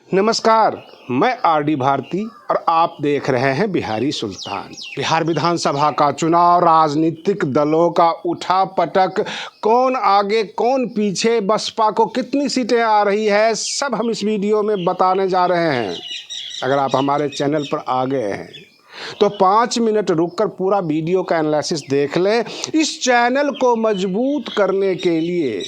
नमस्कार, मैं आरडी भारती और आप देख रहे हैं बिहारी सुल्तान। बिहार विधानसभा का चुनाव, राजनीतिक दलों का उठा पटक, कौन आगे कौन पीछे, बसपा को कितनी सीटें आ रही है, सब हम इस वीडियो में बताने जा रहे हैं। अगर आप हमारे चैनल पर आ गए हैं तो 5 मिनट रुककर पूरा वीडियो का एनालिसिस देख लें। इस चैनल को मजबूत करने के लिए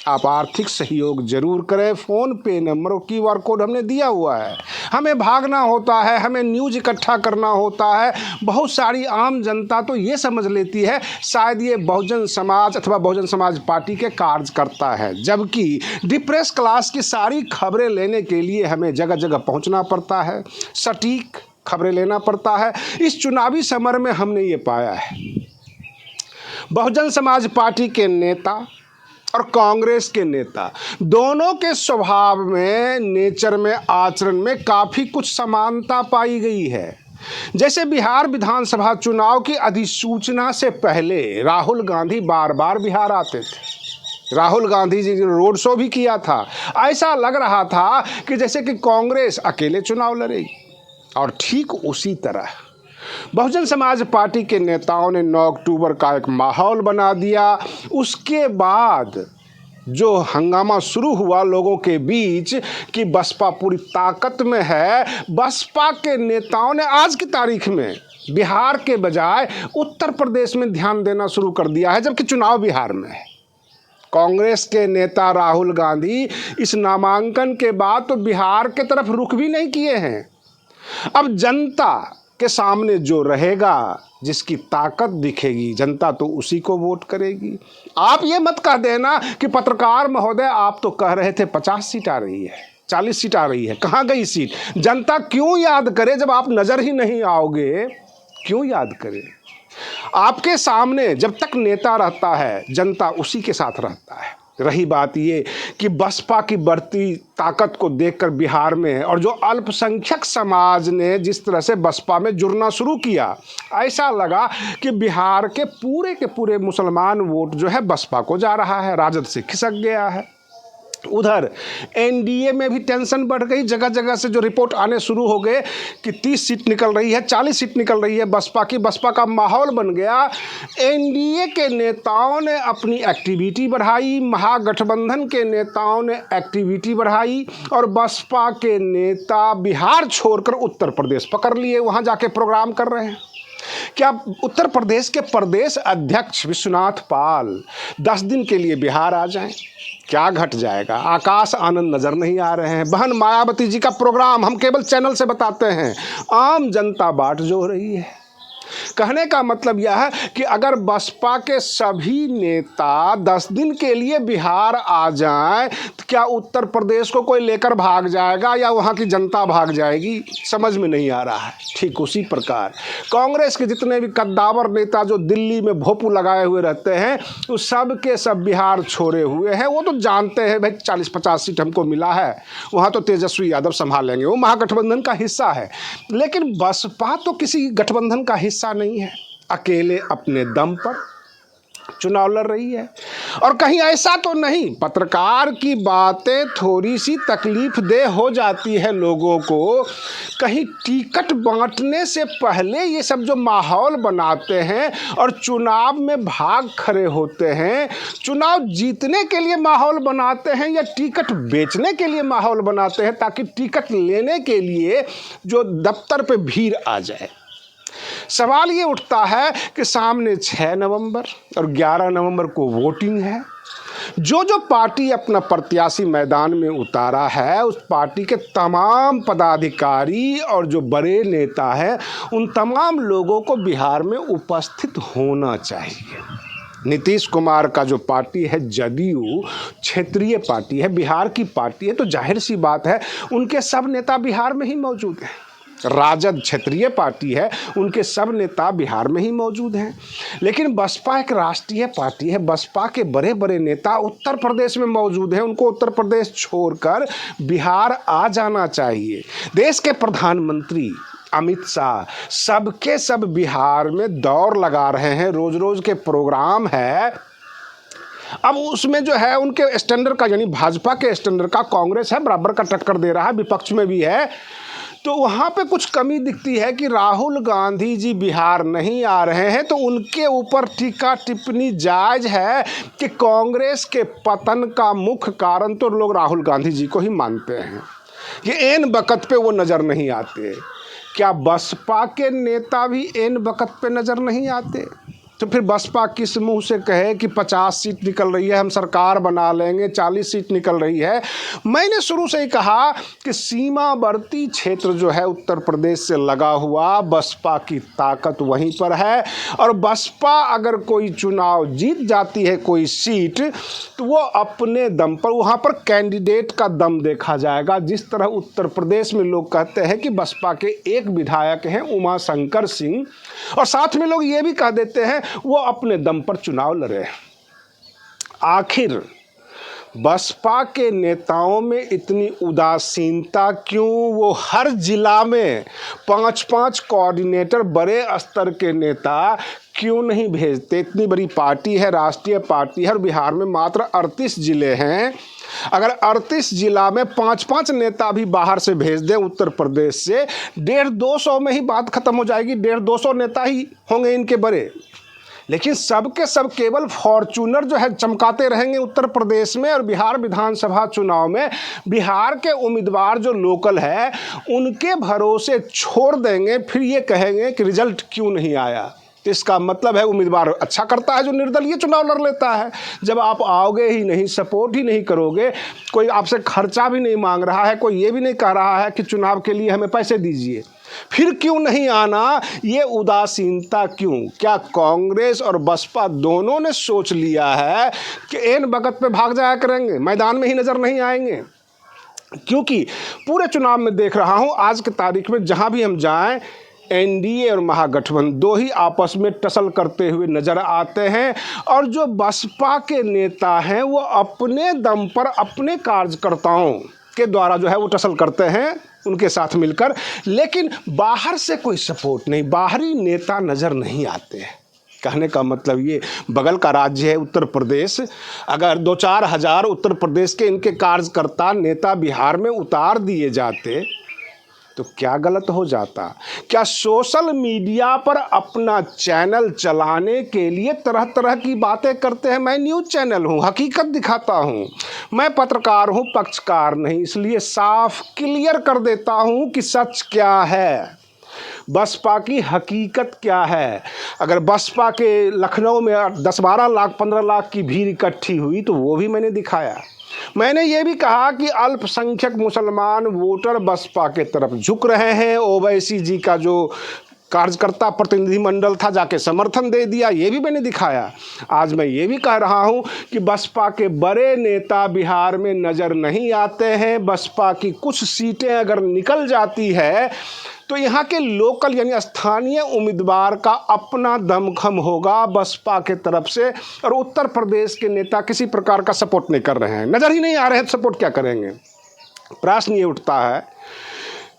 आप आर्थिक सहयोग जरूर करें। फ़ोन पे नंबर और QR कोड हमने दिया हुआ है। हमें भागना होता है, हमें न्यूज़ इकट्ठा करना होता है। बहुत सारी आम जनता तो ये समझ लेती है शायद ये बहुजन समाज अथवा बहुजन समाज पार्टी के कार्यकर्ता है, जबकि डिप्रेस क्लास की सारी खबरें लेने के लिए हमें जगह जगह पहुंचना पड़ता है, सटीक खबरें लेना पड़ता है। इस चुनावी समर में हमने ये पाया है, बहुजन समाज पार्टी के नेता और कांग्रेस के नेता दोनों के स्वभाव में, नेचर में, आचरण में काफ़ी कुछ समानता पाई गई है। जैसे बिहार विधानसभा चुनाव की अधिसूचना से पहले राहुल गांधी बार बार बिहार आते थे। राहुल गांधी जी ने रोड शो भी किया था। ऐसा लग रहा था कि जैसे कि कांग्रेस अकेले चुनाव लड़ेगी। और ठीक उसी तरह बहुजन समाज पार्टी के नेताओं ने 9 अक्टूबर का एक माहौल बना दिया। उसके बाद जो हंगामा शुरू हुआ लोगों के बीच कि बसपा पूरी ताकत में है, बसपा के नेताओं ने आज की तारीख में बिहार के बजाय उत्तर प्रदेश में ध्यान देना शुरू कर दिया है, जबकि चुनाव बिहार में है। कांग्रेस के नेता राहुल गांधी इस नामांकन के बाद तो बिहार के तरफ रुख भी नहीं किए हैं। अब जनता के सामने जो रहेगा, जिसकी ताकत दिखेगी, जनता तो उसी को वोट करेगी। आप ये मत कह देना कि पत्रकार महोदय आप तो कह रहे थे 50 सीट आ रही है, 40 सीट आ रही है, कहाँ गई सीट? जनता क्यों याद करे जब आप नजर ही नहीं आओगे? क्यों याद करे? आपके सामने जब तक नेता रहता है, जनता उसी के साथ रहता है। रही बात ये कि बसपा की बढ़ती ताकत को देखकर बिहार में और जो अल्पसंख्यक समाज ने जिस तरह से बसपा में जुड़ना शुरू किया, ऐसा लगा कि बिहार के पूरे मुसलमान वोट जो है बसपा को जा रहा है, राजद से खिसक गया है। उधर एनडीए में भी टेंशन बढ़ गई। जगह जगह से जो रिपोर्ट आने शुरू हो गए कि 30 सीट निकल रही है, 40 सीट निकल रही है बसपा की। बसपा का माहौल बन गया। एनडीए के नेताओं ने अपनी एक्टिविटी बढ़ाई, महागठबंधन के नेताओं ने एक्टिविटी बढ़ाई और बसपा के नेता बिहार छोड़कर उत्तर प्रदेश पकड़ लिए, वहाँ जाके प्रोग्राम कर रहे हैं। क्या उत्तर प्रदेश के प्रदेश अध्यक्ष विश्वनाथ पाल 10 दिन के लिए बिहार आ जाएं? क्या घट जाएगा? आकाश आनंद नजर नहीं आ रहे हैं। बहन मायावती जी का प्रोग्राम हम केवल चैनल से बताते हैं, आम जनता बाट जो रही है। कहने का मतलब यह है कि अगर बसपा के सभी नेता 10 दिन के लिए बिहार आ जाएं तो क्या उत्तर प्रदेश को कोई लेकर भाग जाएगा या वहां की जनता भाग जाएगी? समझ में नहीं आ रहा है। ठीक उसी प्रकार कांग्रेस के जितने भी कद्दावर नेता जो दिल्ली में भोपू लगाए हुए रहते हैं, वो सब के सब बिहार छोड़े हुए हैं। वो तो जानते हैं भाई 40-50 सीट हमको मिला है, वहाँ तो तेजस्वी यादव संभालेंगे, वो महागठबंधन का हिस्सा है। लेकिन बसपा तो किसी गठबंधन का हिस्सा नहीं है, अकेले अपने दम पर चुनाव लड़ रही है। और कहीं ऐसा तो नहीं, पत्रकार की बातें थोड़ी सी तकलीफ दे हो जाती है लोगों को, कहीं टिकट बांटने से पहले ये सब जो माहौल बनाते हैं और चुनाव में भाग खड़े होते हैं, चुनाव जीतने के लिए माहौल बनाते हैं या टिकट बेचने के लिए माहौल बनाते हैं, ताकि टिकट लेने के लिए जो दफ्तर पे भीड़ आ जाए। सवाल ये उठता है कि सामने 6 नवंबर और 11 नवंबर को वोटिंग है। जो पार्टी अपना प्रत्याशी मैदान में उतारा है, उस पार्टी के तमाम पदाधिकारी और जो बड़े नेता हैं, उन तमाम लोगों को बिहार में उपस्थित होना चाहिए। नीतीश कुमार का जो पार्टी है जदयू, क्षेत्रीय पार्टी है, बिहार की पार्टी है, तो जाहिर सी बात है उनके सब नेता बिहार में ही मौजूद हैं। राजद क्षेत्रीय पार्टी है, उनके सब नेता बिहार में ही मौजूद हैं। लेकिन बसपा एक राष्ट्रीय पार्टी है, बसपा के बड़े बड़े नेता उत्तर प्रदेश में मौजूद हैं, उनको उत्तर प्रदेश छोड़कर बिहार आ जाना चाहिए। देश के प्रधानमंत्री अमित शाह सबके सब बिहार में दौड़ लगा रहे हैं, रोज रोज के प्रोग्राम है। अब उसमें जो है उनके स्टैंडर्ड का, यानी भाजपा के स्टैंडर्ड का कांग्रेस है, बराबर का टक्कर दे रहा है, विपक्ष में भी है। तो वहाँ पे कुछ कमी दिखती है कि राहुल गांधी जी बिहार नहीं आ रहे हैं, तो उनके ऊपर टीका टिप्पणी जायज़ है कि कांग्रेस के पतन का मुख्य कारण तो लोग राहुल गांधी जी को ही मानते हैं। ये एन वक्त पे वो नज़र नहीं आते। क्या बसपा के नेता भी एन वक्त पे नज़र नहीं आते? तो फिर बसपा किस मुंह से कहे कि 50 सीट निकल रही है, हम सरकार बना लेंगे, 40 सीट निकल रही है। मैंने शुरू से ही कहा कि सीमावर्ती क्षेत्र जो है उत्तर प्रदेश से लगा हुआ, बसपा की ताकत वहीं पर है। और बसपा अगर कोई चुनाव जीत जाती है कोई सीट, तो वो अपने दम पर, वहाँ पर कैंडिडेट का दम देखा जाएगा। जिस तरह उत्तर प्रदेश में लोग कहते हैं कि बसपा के एक विधायक हैं उमा शंकर सिंह, और साथ में लोग ये भी कह देते हैं वो अपने दम पर चुनाव लड़े। आखिर बसपा के नेताओं में इतनी उदासीनता क्यों? वो हर जिला में 5-5 कोऑर्डिनेटर, बड़े स्तर के नेता क्यों नहीं भेजते? इतनी बड़ी पार्टी है, राष्ट्रीय पार्टी है, और बिहार में मात्र 38 जिले हैं। अगर 38 जिला में 5-5 नेता भी बाहर से भेज दें उत्तर प्रदेश से, 150-200 में ही बात खत्म हो जाएगी। 150-200 नेता ही होंगे इनके बड़े। लेकिन सबके सब केवल फॉर्चूनर जो है चमकाते रहेंगे उत्तर प्रदेश में। और बिहार विधानसभा चुनाव में बिहार के उम्मीदवार जो लोकल है उनके भरोसे छोड़ देंगे, फिर ये कहेंगे कि रिजल्ट क्यों नहीं आया। तो इसका मतलब है उम्मीदवार अच्छा करता है जो निर्दलीय चुनाव लड़ लेता है। जब आप आओगे ही नहीं, सपोर्ट ही नहीं करोगे, कोई आपसे खर्चा भी नहीं मांग रहा है, कोई ये भी नहीं कह रहा है कि चुनाव के लिए हमें पैसे दीजिए, फिर क्यों नहीं आना? ये उदासीनता क्यों? क्या कांग्रेस और बसपा दोनों ने सोच लिया है कि एन वक्त पे भाग जाया करेंगे, मैदान में ही नज़र नहीं आएंगे? क्योंकि पूरे चुनाव में देख रहा हूँ आज की तारीख में जहाँ भी हम जाएं, एनडीए और महागठबंधन दो ही आपस में टसल करते हुए नजर आते हैं। और जो बसपा के नेता हैं वो अपने दम पर अपने कार्यकर्ताओं के द्वारा जो है वो टसल करते हैं उनके साथ मिलकर, लेकिन बाहर से कोई सपोर्ट नहीं, बाहरी नेता नज़र नहीं आते हैं। कहने का मतलब ये, बगल का राज्य है उत्तर प्रदेश, अगर 2-4 हज़ार उत्तर प्रदेश के इनके कार्यकर्ता नेता बिहार में उतार दिए जाते तो क्या गलत हो जाता? क्या सोशल मीडिया पर अपना चैनल चलाने के लिए तरह तरह की बातें करते हैं? मैं न्यूज़ चैनल हूँ, हकीकत दिखाता हूँ, मैं पत्रकार हूँ, पक्षकार नहीं। इसलिए साफ क्लियर कर देता हूँ कि सच क्या है, बसपा की हकीकत क्या है। अगर बसपा के लखनऊ में 10-12 लाख 15 लाख की भीड़ इकट्ठी हुई तो वो भी मैंने दिखाया। मैंने ये भी कहा कि अल्पसंख्यक मुसलमान वोटर बसपा के तरफ झुक रहे हैं। ओवैसी जी का जो कार्यकर्ता प्रतिनिधिमंडल था जाके समर्थन दे दिया, ये भी मैंने दिखाया। आज मैं ये भी कह रहा हूँ कि बसपा के बड़े नेता बिहार में नज़र नहीं आते हैं। बसपा की कुछ सीटें अगर निकल जाती है तो यहाँ के लोकल यानी स्थानीय उम्मीदवार का अपना दमखम होगा बसपा के तरफ से, और उत्तर प्रदेश के नेता किसी प्रकार का सपोर्ट नहीं कर रहे हैं, नज़र ही नहीं आ रहे हैं, तो सपोर्ट क्या करेंगे? प्रश्न ये उठता है,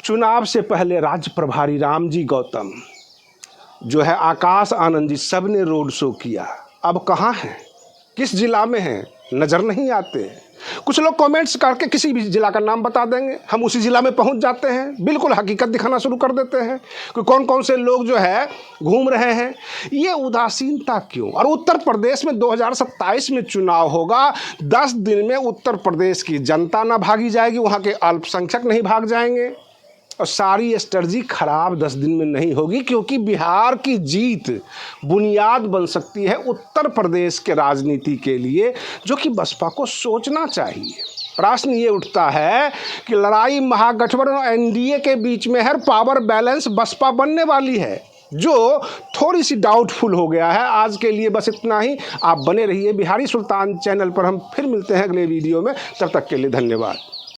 चुनाव से पहले राज्य प्रभारी रामजी गौतम जो है, आकाश आनंद जी, सब ने रोड शो किया, अब कहाँ हैं, किस जिला में हैं? नज़र नहीं आते। कुछ लोग कमेंट्स करके किसी भी जिला का नाम बता देंगे, हम उसी जिला में पहुंच जाते हैं, बिल्कुल हकीकत दिखाना शुरू कर देते हैं कि कौन कौन से लोग जो है घूम रहे हैं। ये उदासीनता क्यों? और उत्तर प्रदेश में 2027 में चुनाव होगा, 10 दिन में उत्तर प्रदेश की जनता ना भागी जाएगी, वहाँ के अल्पसंख्यक नहीं भाग जाएंगे, और सारी स्ट्रेटजी खराब 10 दिन में नहीं होगी, क्योंकि बिहार की जीत बुनियाद बन सकती है उत्तर प्रदेश के राजनीति के लिए, जो कि बसपा को सोचना चाहिए। प्रश्न ये उठता है कि लड़ाई महागठबंधन और एनडीए के बीच में है, पावर बैलेंस बसपा बनने वाली है, जो थोड़ी सी डाउटफुल हो गया है। आज के लिए बस इतना ही। आप बने रहिए बिहारी सुल्तान चैनल पर, हम फिर मिलते हैं अगले वीडियो में, तब तक के लिए धन्यवाद।